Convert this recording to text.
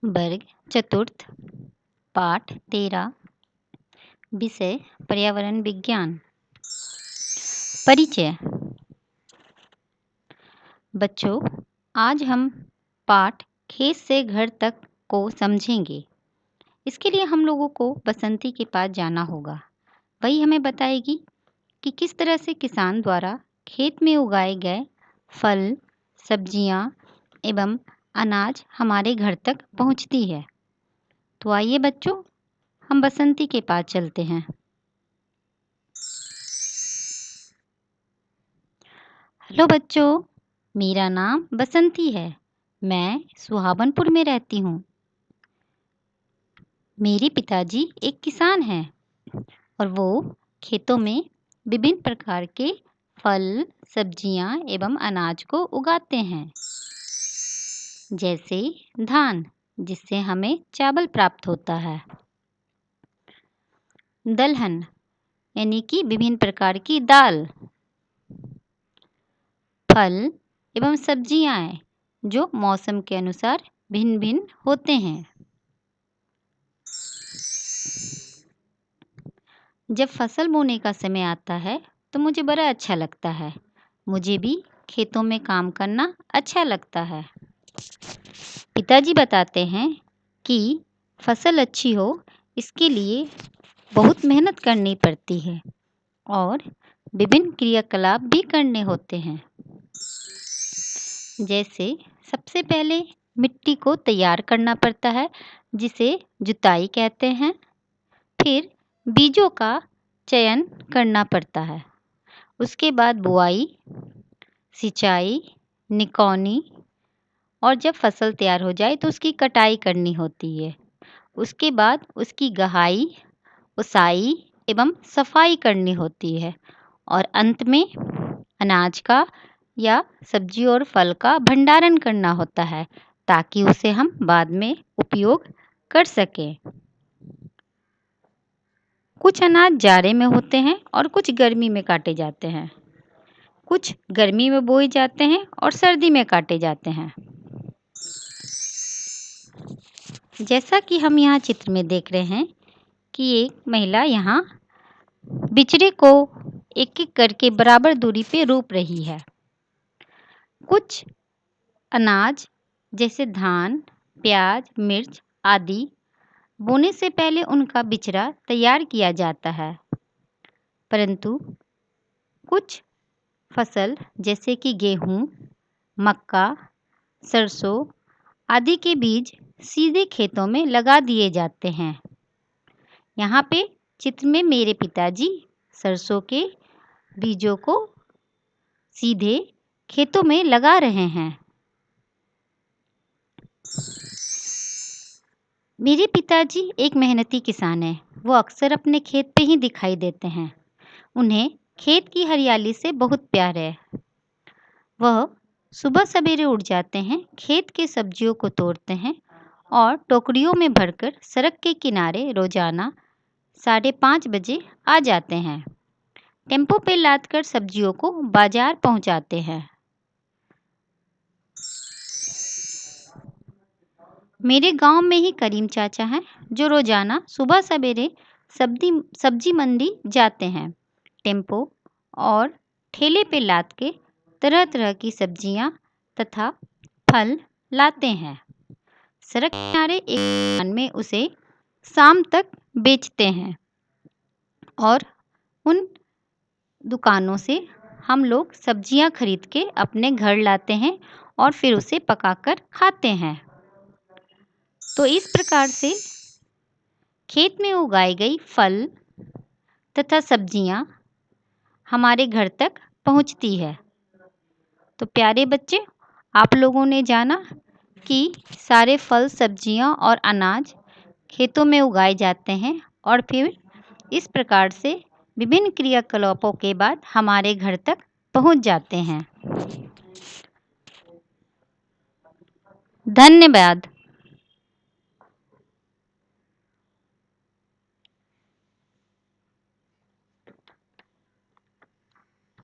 वर्ग चतुर्थ पाठ 13 विषय पर्यावरण विज्ञान। परिचय। बच्चों, आज हम पाठ खेत से घर तक को समझेंगे। इसके लिए हम लोगों को बसंती के पास जाना होगा। वही हमें बताएगी कि किस तरह से किसान द्वारा खेत में उगाए गए फल, सब्जियां एवं अनाज हमारे घर तक पहुंचती है। तो आइए बच्चों, हम बसंती के पास चलते हैं। हेलो बच्चों, मेरा नाम बसंती है। मैं सुहावनपुर में रहती हूँ। मेरे पिताजी एक किसान हैं और वो खेतों में विभिन्न प्रकार के फल, सब्जियां एवं अनाज को उगाते हैं, जैसे धान, जिससे हमें चावल प्राप्त होता है, दलहन यानी कि विभिन्न प्रकार की दाल, फल एवं सब्जियां जो मौसम के अनुसार भिन्न भिन्न होते हैं। जब फसल बोने का समय आता है तो मुझे बड़ा अच्छा लगता है। मुझे भी खेतों में काम करना अच्छा लगता है। पिताजी बताते हैं कि फसल अच्छी हो इसके लिए बहुत मेहनत करनी पड़ती है और विभिन्न क्रियाकलाप भी करने होते हैं। जैसे सबसे पहले मिट्टी को तैयार करना पड़ता है, जिसे जुताई कहते हैं। फिर बीजों का चयन करना पड़ता है। उसके बाद बुआई, सिंचाई, निकौनी और जब फसल तैयार हो जाए तो उसकी कटाई करनी होती है। उसके बाद उसकी गहाई, उसाई एवं सफाई करनी होती है और अंत में अनाज का या सब्जी और फल का भंडारण करना होता है ताकि उसे हम बाद में उपयोग कर सकें। कुछ अनाज जाड़े में होते हैं और कुछ गर्मी में काटे जाते हैं। कुछ गर्मी में बोए जाते हैं और सर्दी में काटे जाते हैं। जैसा कि हम यहाँ चित्र में देख रहे हैं कि एक महिला यहाँ बिचड़े को एक एक करके बराबर दूरी पे रोप रही है। कुछ अनाज जैसे धान, प्याज, मिर्च आदि बोने से पहले उनका बिचड़ा तैयार किया जाता है, परंतु कुछ फसल जैसे कि गेहूँ, मक्का, सरसों आदि के बीज सीधे खेतों में लगा दिए जाते हैं। यहाँ पे चित्र में मेरे पिताजी सरसों के बीजों को सीधे खेतों में लगा रहे हैं। मेरे पिताजी एक मेहनती किसान हैं। वो अक्सर अपने खेत पे ही दिखाई देते हैं। उन्हें खेत की हरियाली से बहुत प्यार है। वह सुबह सवेरे उठ जाते हैं, खेत के सब्जियों को तोड़ते हैं और टोकरियों में भरकर सड़क के किनारे रोजाना 5:30 बजे आ जाते हैं। टेम्पो पे लादकर सब्जियों को बाजार पहुंचाते हैं। मेरे गांव में ही करीम चाचा हैं जो रोजाना सुबह सवेरे सब्जी मंडी जाते हैं। टेम्पो और ठेले पे लाद के तरह तरह की सब्जियां तथा फल लाते हैं। सड़क किनारे एक दुकान में उसे शाम तक बेचते हैं और उन दुकानों से हम लोग सब्जियां खरीद के अपने घर लाते हैं और फिर उसे पकाकर खाते हैं। तो इस प्रकार से खेत में उगाई गई फल तथा सब्जियां हमारे घर तक पहुंचती है। तो प्यारे बच्चे, आप लोगों ने जाना कि सारे फल, सब्जियां और अनाज खेतों में उगाए जाते हैं और फिर इस प्रकार से विभिन्न क्रियाकलापों के बाद हमारे घर तक पहुंच जाते हैं। धन्यवाद।